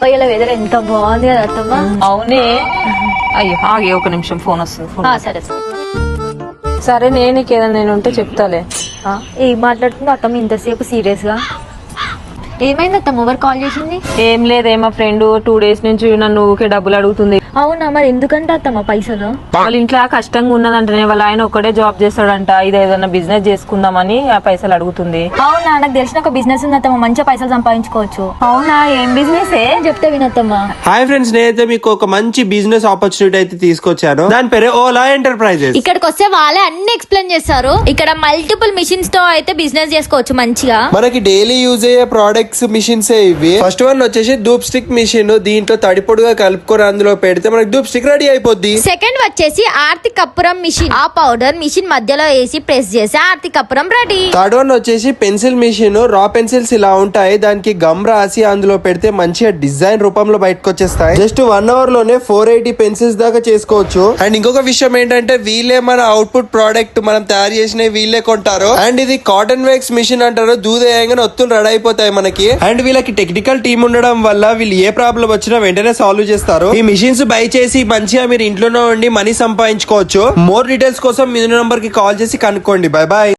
ఇలా వెదర్ ఎంత బాగుంది కదా అత్తమ్మ. అవునే. అయ్యో ఆగే ఒక నిమిషం ఫోన్ వస్తుంది. సరే సరే నేను ఏదైనా నేను ఉంటే చెప్తాలే. ఏం మాట్లాడుతుందో అత్తమ్మ ఇంతసేపు సీరియస్ గా? ఏమైంది అత్తమ్మ, ఎవరు కాల్ చేసింది? ఏం లేదే, మా ఫ్రెండ్ 2 days నుంచి నన్ను ఊకే డబ్బులు అడుగుతుంది. అవునా, మరి ఎందుకంటే అత్తమ్మ పైసలు? వాళ్ళ ఇంట్లో కష్టంగా ఉన్నదంటనే, వాళ్ళ ఆయన ఒక్కడే జాబ్ చేస్తాడంట. ఇది ఏదైనా బిజినెస్ చేసుకుందామని ఆ పైసలు అడుగుతుంది. అవునా, నాకు తెలిసిన ఒక బిజినెస్ ఉంది అత్తమ్మ, మంచిగా పైసలు సంపాదించుకోవచ్చు. అవునా, ఏం బిజినెస్? చెప్తే వినత్తమ్మ. హాయ్ ఫ్రెండ్స్, నేనైతే మీకు ఒక మంచి బిజినెస్ ఆపర్చునిటీ అయితే తీసుకొచ్చాను. దాని పేరే ఓలా ఎంటర్ప్రైజెస్. ఇక్కడికి వస్తే వాళ్ళే అన్ని ఎక్స్ప్లెయిన్ చేస్తారు. ఇక్కడ మల్టిపుల్ మిషన్స్ తో అయితే బిజినెస్ చేసుకోవచ్చు మంచిగా. మనకి డైలీ యూజ్ అయ్యే ప్రొడక్ట్స్ మిషన్స్ ఇవి. ఫస్ట్ వన్ వచ్చేసి ధూప్ స్టిక్ మిషన్. దీంట్లో తడిపొడిగా కలుపుకొని అందులో పెడితే మనకి ధూప్ స్టిక్ రెడీ అయిపోద్ది. సెకండ్ వచ్చేసి ఆర్తి కప్పురం మిషన్. ఆ పౌడర్ మిషన్ మధ్యలో వేసి ప్రెస్ చేసి Aarti Kappuram ready. Third one వచ్చేసి పెన్సిల్ మిషన్. రా పెన్సిల్స్ ఇలా ఉంటాయి, దానికి గమ్ రాసి అందులో పెడితే మంచిగా డిజైన్ రూపంలో బయటకు వచ్చేస్తాయి. జస్ట్ 1 hour లోనే 480 పెన్సిల్స్ దాకా చేసుకోవచ్చు. అండ్ ఇంకొక విషయం ఏంటంటే వీళ్ళే మన అవుట్పుట్ ప్రోడక్ట్ మనం తయారు చేసిన వీళ్ళే కొంటారు. అండ్ ఇది కాటన్ వేక్స్ మిషన్ అంటారు. దూదేయంగానే ఒత్తులు రెడీ అయిపోతాయి మనకి. అండ్ వీళ్ళకి టెక్నికల్ టీమ్ ఉండడం వల్ల వీళ్ళు ఏ ప్రాబ్లం వచ్చినా వెంటనే సాల్వ్ చేస్తారు. ఈ మిషన్స్ బై చేసి మంచిగా మీరు ఇంట్లోనే ఉండి మనీ సంపాదించుకోవచ్చు. మోర్ డీటెయిల్స్ కోసం మీ నంబర్ కి కాల్ చేసి కనుక్కోండి. Bye bye.